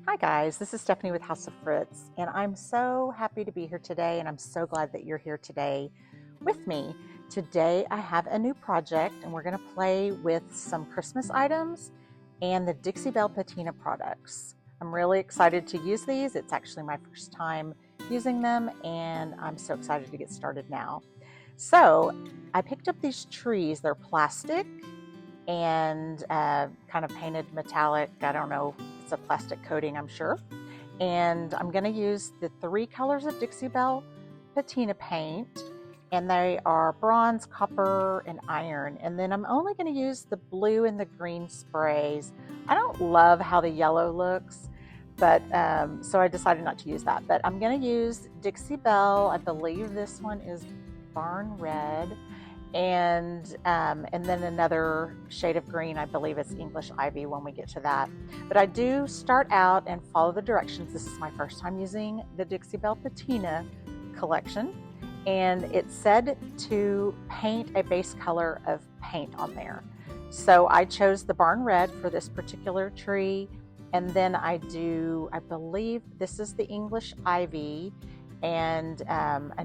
Hi guys, this is Stephanie with House of Fritz, and I'm so happy to be here today, and I'm so glad that you're here today with me. Today I have a new project, and we're going to play with some Christmas items and the Dixie Belle Patina products. I'm really excited to use these. It's actually my first time using them, and I'm so excited to get started now. So I picked up these trees. They're plastic and kind of painted metallic. I don't know, it's a plastic coating, I'm sure. And I'm going to use the 3 colors of Dixie Belle Patina paint, and they are bronze, copper, and iron. And then I'm only going to use the blue and the green sprays. I don't love how the yellow looks, but so I decided not to use that. But I'm going to use Dixie Belle. I believe this one is Barn Red. And then another shade of green. I believe it's English Ivy when we get to that. But I do start out and follow the directions. This is my first time using the Dixie Belle Patina collection, and it said to paint a base color of paint on there. So I chose the Barn Red for this particular tree, and then I believe this is the English Ivy. And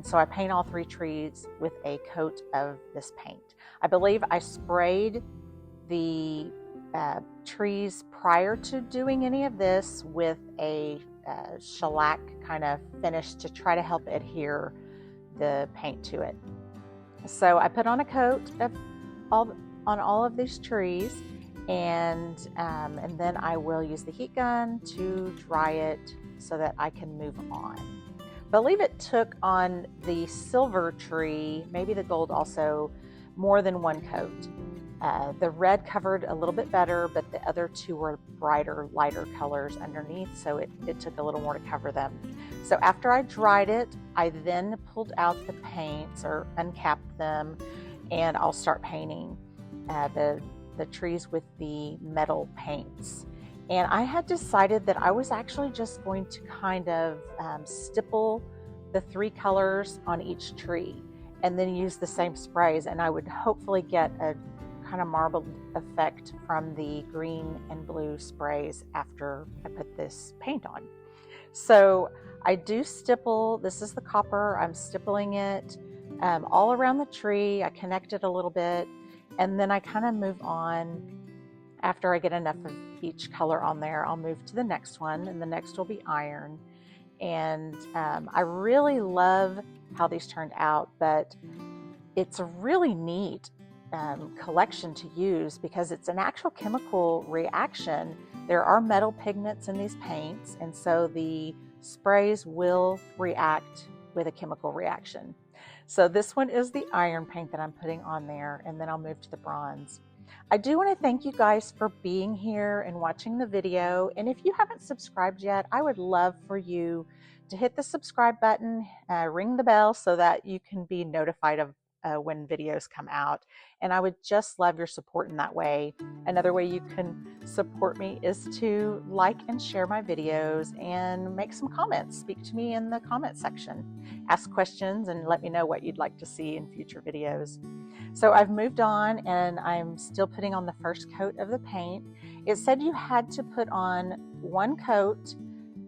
so I paint all 3 trees with a coat of this paint. I believe I sprayed the trees prior to doing any of this with a shellac kind of finish to try to help adhere the paint to it. So I put on a coat on all of these trees, and then I will use the heat gun to dry it so that I can move on. I believe it took on the silver tree, maybe the gold also, more than 1 coat. The red covered a little bit better, but the other 2 were brighter, lighter colors underneath, so it took a little more to cover them. So after I dried it, I then pulled out the paints or uncapped them, and I'll start painting the trees with the metal paints. And I had decided that I was actually just going to kind of stipple the 3 colors on each tree and then use the same sprays, and I would hopefully get a kind of marbled effect from the green and blue sprays after I put this paint on. So I do stipple. This is the copper. I'm stippling it all around the tree. I connect it a little bit, and then I kind of move on. After I get enough of each color on there, I'll move to the next one, and the next will be iron. And I really love how these turned out, but it's a really neat collection to use because it's an actual chemical reaction. There are metal pigments in these paints, and so the sprays will react with a chemical reaction. So this one is the iron paint that I'm putting on there, and then I'll move to the bronze. I do want to thank you guys for being here and watching the video. And if you haven't subscribed yet, I would love for you to hit the subscribe button, ring the bell so that you can be notified of when videos come out. And I would just love your support in that way. Another way you can support me is to like and share my videos and make some comments. Speak to me in the comment section. Ask questions and let me know what you'd like to see in future videos. So I've moved on, and I'm still putting on the first coat of the paint. It said you had to put on 1 coat,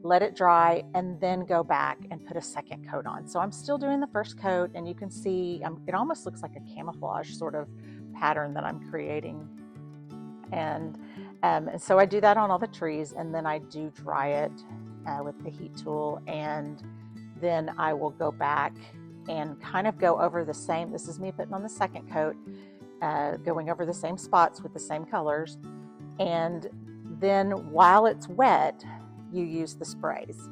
let it dry, and then go back and put a second coat on. So I'm still doing the first coat, and you can see it almost looks like a camouflage sort of pattern that I'm creating. And so I do that on all the trees, and then I do dry it with the heat tool, and then I will go back and kind of go over the same. This is me putting on the second coat, going over the same spots with the same colors. And then while it's wet, you use the sprays.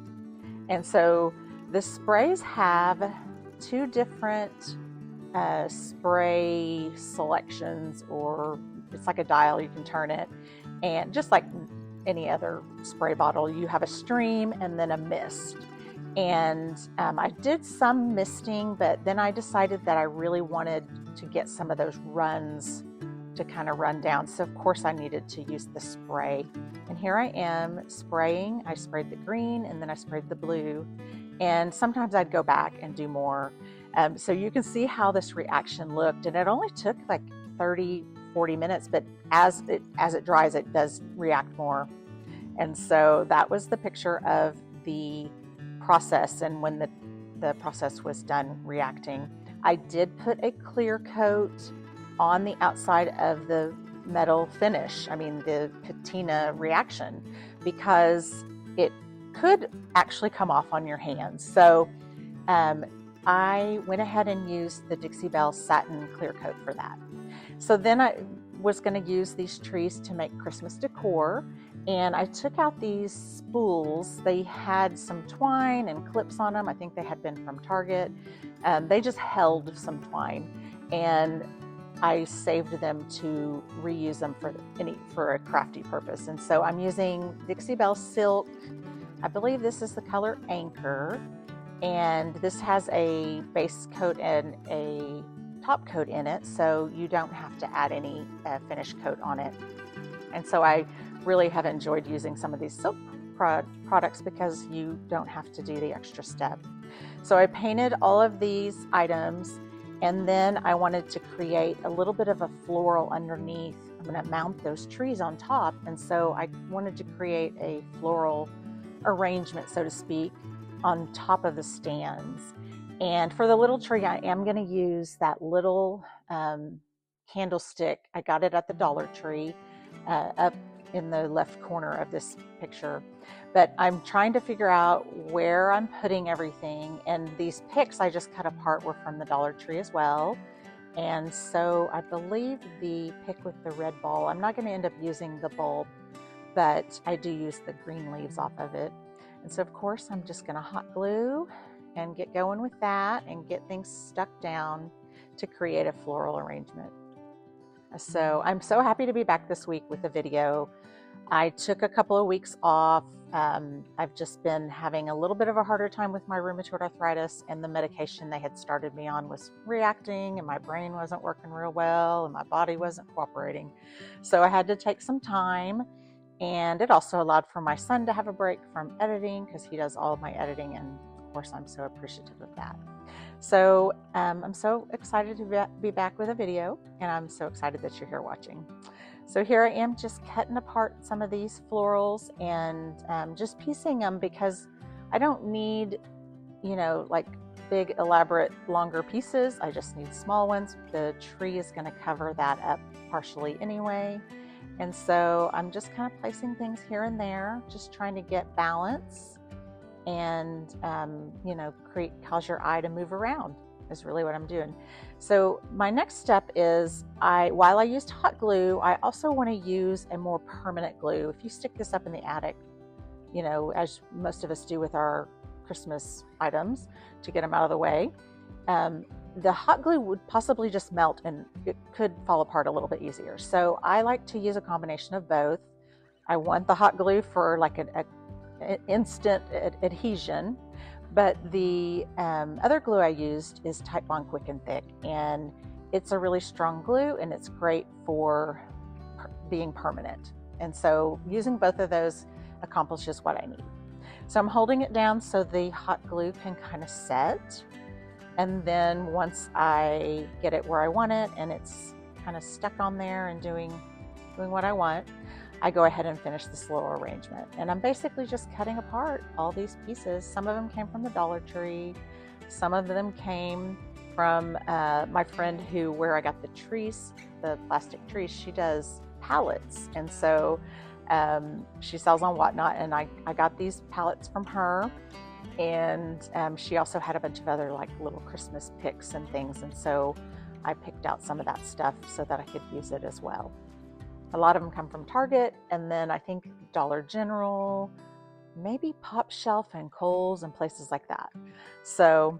And so the sprays have 2 different spray selections, or it's like a dial, you can turn it. And just like any other spray bottle, you have a stream and then a mist. And I did some misting, but then I decided that I really wanted to get some of those runs to kind of run down. So of course I needed to use the spray. And here I am spraying. I sprayed the green, and then I sprayed the blue. And sometimes I'd go back and do more. So you can see how this reaction looked. And it only took like 30, 40 minutes, but as it dries, it does react more. And so that was the picture of the process and when the process was done reacting. I did put a clear coat on the outside of the metal finish, the patina reaction, because it could actually come off on your hands. So I went ahead and used the Dixie Belle satin clear coat for that. So then I was going to use these trees to make Christmas decor, and I took out these spools. They had some twine and clips on them. I think they had been from Target. They just held some twine, and I saved them to reuse them for a crafty purpose. And so I'm using Dixie Belle Silk. I believe this is the color Anchor, and this has a base coat and a top coat in it, so you don't have to add any finish coat on it. And so I really have enjoyed using some of these silk products because you don't have to do the extra step. So I painted all of these items, and then I wanted to create a little bit of a floral underneath. I'm going to mount those trees on top, and so I wanted to create a floral arrangement, so to speak, on top of the stands. And for the little tree, I am going to use that little candlestick. I got it at the Dollar Tree up in the left corner of this picture. But I'm trying to figure out where I'm putting everything. And these picks I just cut apart were from the Dollar Tree as well. And so I believe the pick with the red ball, I'm not going to end up using the bulb, but I do use the green leaves off of it. And so of course I'm just going to hot glue and get going with that and get things stuck down to create a floral arrangement. So I'm so happy to be back this week with a video. I took a couple of weeks off. I've just been having a little bit of a harder time with my rheumatoid arthritis, and the medication they had started me on was reacting, and my brain wasn't working real well, and my body wasn't cooperating. So I had to take some time, and it also allowed for my son to have a break from editing because he does all of my editing, and of course I'm so appreciative of that. So I'm so excited to be back with a video, and I'm so excited that you're here watching. So here I am just cutting apart some of these florals and just piecing them because I don't need, like big, elaborate, longer pieces. I just need small ones. The tree is going to cover that up partially anyway. And so I'm just kind of placing things here and there, just trying to get balance and, cause your eye to move around is really what I'm doing. So my next step is while I used hot glue, I also want to use a more permanent glue. If you stick this up in the attic, as most of us do with our Christmas items to get them out of the way, the hot glue would possibly just melt and it could fall apart a little bit easier. So I like to use a combination of both. I want the hot glue for like an instant adhesion, but the other glue I used is Tightbond Quick and Thick, and it's a really strong glue and it's great for being permanent. And so using both of those accomplishes what I need. So I'm holding it down so the hot glue can kind of set. And then once I get it where I want it and it's kind of stuck on there and doing what I want, I go ahead and finish this little arrangement. And I'm basically just cutting apart all these pieces. Some of them came from the Dollar Tree. Some of them came from my friend where I got the trees, the plastic trees. She does pallets. And so she sells on Whatnot. And I got these pallets from her. And she also had a bunch of other like little Christmas picks and things. And so I picked out some of that stuff so that I could use it as well. A lot of them come from Target, and then I think Dollar General, maybe Pop Shelf and Kohl's and places like that. So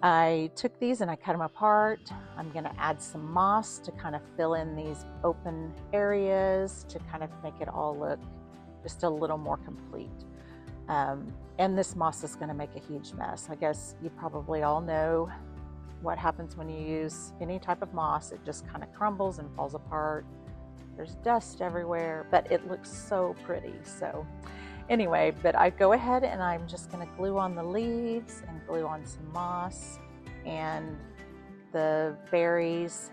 I took these and I cut them apart. I'm going to add some moss to kind of fill in these open areas to kind of make it all look just a little more complete. And this moss is going to make a huge mess. I guess you probably all know what happens when you use any type of moss. It just kind of crumbles and falls apart. There's dust everywhere, but it looks so pretty. So anyway, but I go ahead and I'm just going to glue on the leaves and glue on some moss and the berries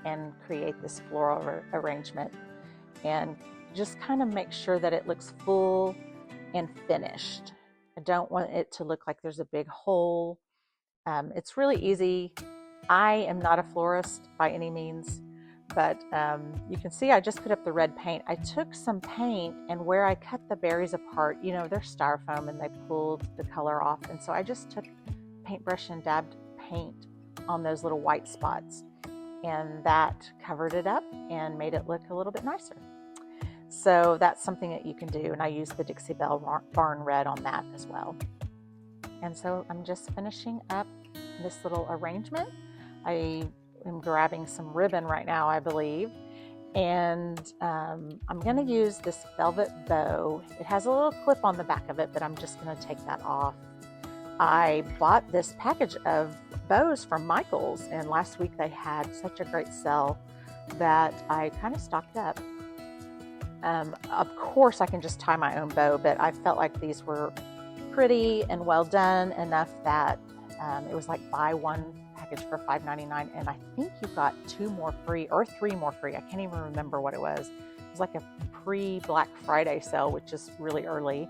and create this floral arrangement. And just kind of make sure that it looks full and finished. I don't want it to look like there's a big hole. It's really easy. I am not a florist by any means, but you can see I just put up the red paint. I took some paint, and where I cut the berries apart, you know, they're styrofoam and they pulled the color off. And so I just took paintbrush and dabbed paint on those little white spots, and that covered it up and made it look a little bit nicer. So that's something that you can do, and I used the Dixie Belle Barn Red on that as well. And so I'm just finishing up this little arrangement. I am grabbing some ribbon right now, I believe, and I'm going to use this velvet bow. It has a little clip on the back of it, but I'm just going to take that off. I bought this package of bows from Micheals, and last week they had such a great sale that I kind of stocked up. Of course, I can just tie my own bow, but I felt like these were pretty and well done enough that it was like buy one package for $5.99, and I think you got 2 more free or 3 more free. I can't even remember what it was. It was like a pre-Black Friday sale, which is really early.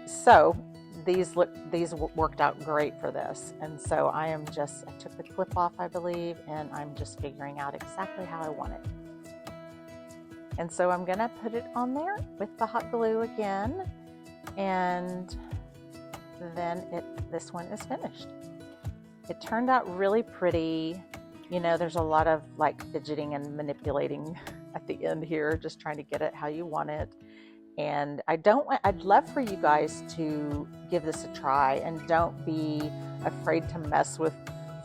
So these worked out great for this, and so I took the clip off, I believe, and I'm just figuring out exactly how I want it. And so I'm gonna put it on there with the hot glue again, and then this one is finished. It turned out really pretty. You know, there's a lot of like fidgeting and manipulating at the end here, just trying to get it how you want it. And I'd love for you guys to give this a try, and don't be afraid to mess with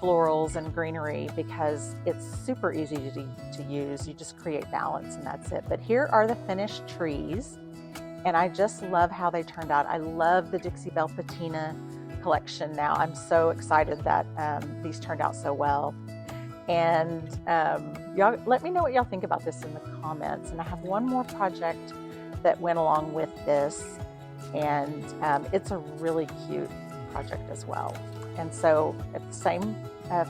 florals and greenery, because it's super easy to use. You just create balance and that's it. But here are the finished trees, and I just love how they turned out. I love the Dixie Belle Patina collection now. I'm so excited that these turned out so well. And y'all let me know what y'all think about this in the comments. And I have one more project that went along with this, and it's a really cute project as well. And so at the same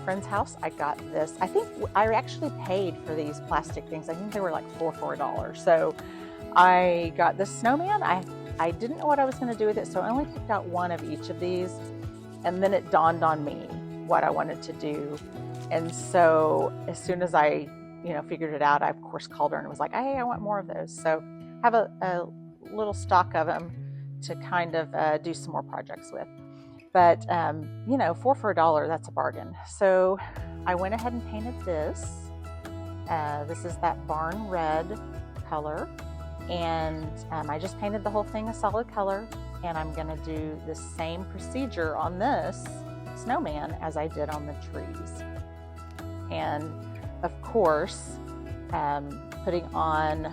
friend's house, I got this. I think I actually paid for these plastic things. I think they were like $4 for $1. So I got this snowman. I didn't know what I was going to do with it, so I only picked out one of each of these, and then it dawned on me what I wanted to do. And so as soon as I figured it out, I of course called her and was like, hey, I want more of those. So I have a little stock of them to kind of do some more projects with. But, $4 for $1, that's a bargain. So I went ahead and painted this. This is that barn red color. And I just painted the whole thing a solid color. And I'm going to do the same procedure on this snowman as I did on the trees. And, of course, putting on,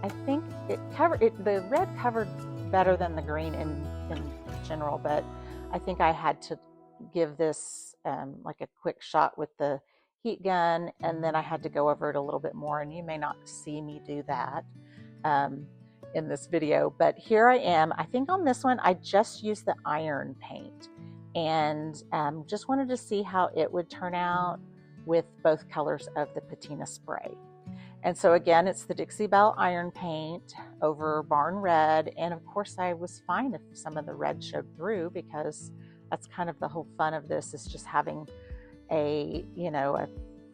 I think the red covered better than the green in general, but I think I had to give this like a quick shot with the heat gun, and then I had to go over it a little bit more, and you may not see me do that in this video, but here I am. I think on this one I just used the iron paint, and just wanted to see how it would turn out with both colors of the patina spray. And so again, it's the Dixie Belle iron paint over barn red. And of course I was fine if some of the red showed through, because that's kind of the whole fun of this, is just having a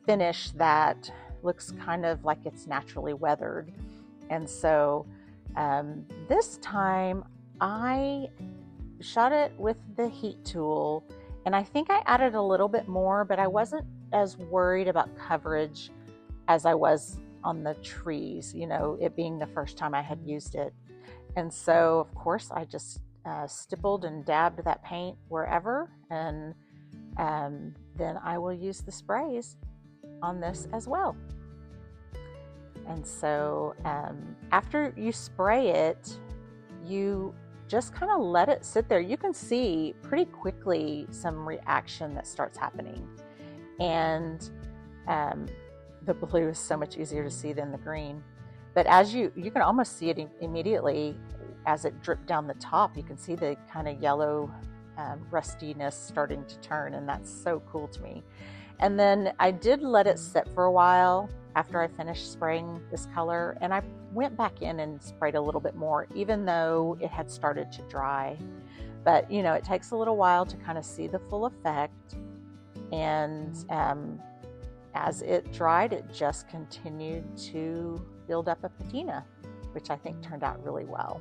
finish that looks kind of like it's naturally weathered. And so this time I shot it with the heat tool, and I think I added a little bit more, but I wasn't as worried about coverage as I was on the trees, it being the first time I had used it. And so of course I just stippled and dabbed that paint wherever, and then I will use the sprays on this as well. And so after you spray it, you just kind of let it sit there. You can see pretty quickly some reaction that starts happening, and the blue is so much easier to see than the green. But as you can almost see it immediately as it dripped down the top. You can see the kind of yellow rustiness starting to turn, and that's so cool to me. And then I did let it sit for a while after I finished spraying this color, and I went back in and sprayed a little bit more, even though it had started to dry. But you know, it takes a little while to kind of see the full effect. And as it dried, it just continued to build up a patina, which I think turned out really well.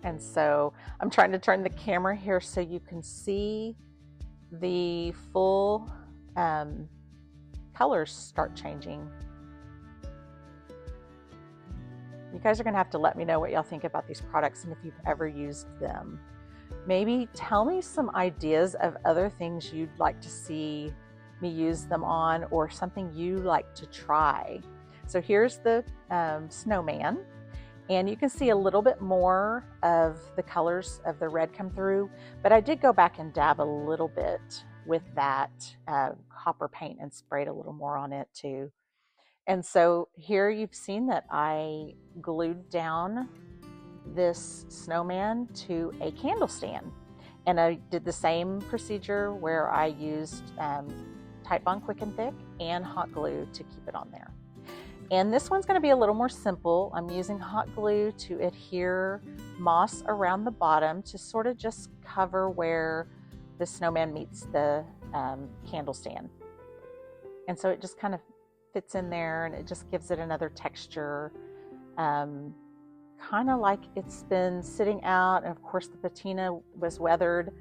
And so I'm trying to turn the camera here so you can see the full colors start changing. You guys are gonna have to let me know what y'all think about these products and if you've ever used them. Maybe tell me some ideas of other things you'd like to see me use them on, or something you like to try. So here's the Snowman, and you can see a little bit more of the colors of the red come through, but I did go back and dab a little bit with that copper paint and sprayed a little more on it too. And so here you've seen that I glued down this Snowman to a candle stand, and I did the same procedure where I used Tightbond Quick and Thick and hot glue to keep it on there. And this one's going to be a little more simple. I'm using hot glue to adhere moss around the bottom to sort of just cover where the Snowman meets the candle stand. And so it just kind of fits in there, and it just gives it another texture, kind of like it's been sitting out. And of course the patina was weathered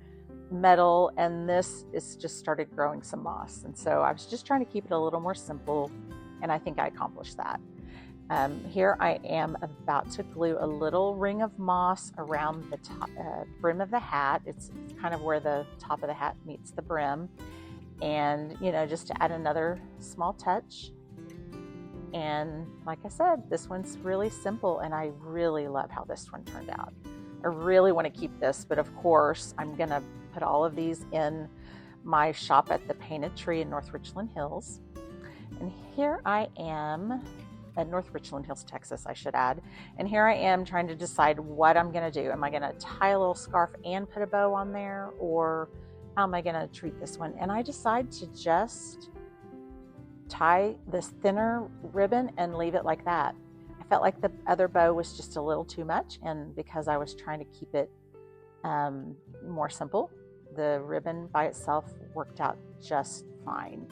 metal, and this is just started growing some moss. And so I was just trying to keep it a little more simple, and I think I accomplished that. Here I am about to glue a little ring of moss around the top, brim of the hat. It's kind of where the top of the hat meets the brim, and you know, just to add another small touch. And like I said, this one's really simple, and I really love how this one turned out. I really want to keep this, but of course I'm gonna put all of these in my shop at the Painted Tree in North Richland Hills. And here I am at North Richland Hills, Texas, I should add. And here I am trying to decide what I'm gonna do. Am I gonna tie a little scarf and put a bow on there, or how am I gonna treat this one? And I decide to just tie this thinner ribbon and leave it like that. I felt like the other bow was just a little too much, and because I was trying to keep it more simple, the ribbon by itself worked out just fine.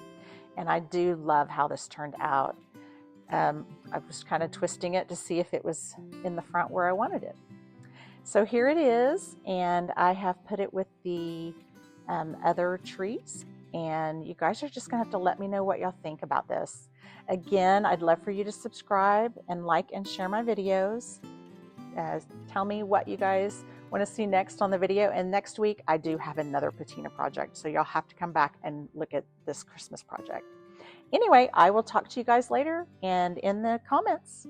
And I do love how this turned out. I was kind of twisting it to see if it was in the front where I wanted it. So here it is, and I have put it with the other trees. And you guys are just gonna have to let me know what y'all think about this. Again, I'd love for you to subscribe and like and share my videos. Tell me what you guys want to see next on the video. And next week, I do have another patina project, so y'all have to come back and look at this Christmas project. Anyway, I will talk to you guys later and in the comments.